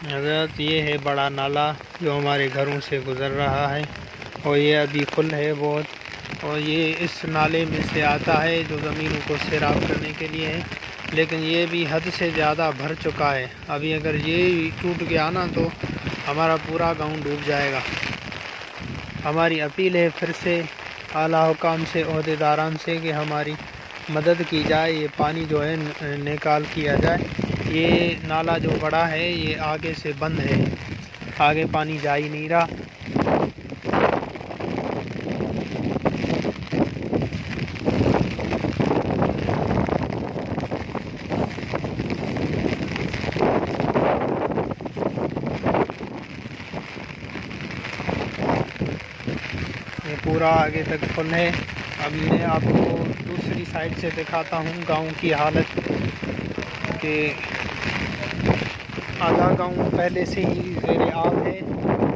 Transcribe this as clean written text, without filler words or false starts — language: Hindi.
हज़रत ये है बड़ा नाला जो हमारे घरों से गुज़र रहा है और ये अभी फुल है बहुत। और ये इस नाले में से आता है जो ज़मीनों को सैराब करने के लिए है, लेकिन ये भी हद से ज़्यादा भर चुका है। अभी अगर ये टूट गया ना तो हमारा पूरा गांव डूब जाएगा। हमारी अपील है फिर से आला हुकाम से, ओहदेदारान से कि हमारी मदद की जाए, ये पानी जो है निकाल किया जाए। ये नाला जो बड़ा है ये आगे से बंद है, आगे पानी जा ही नहीं रहा। ये पूरा आगे तक फुल है। अब मैं आपको दूसरी साइड से दिखाता हूँ गांव की हालत कि आधा गांव पहले से ही ज़ेरे आब है।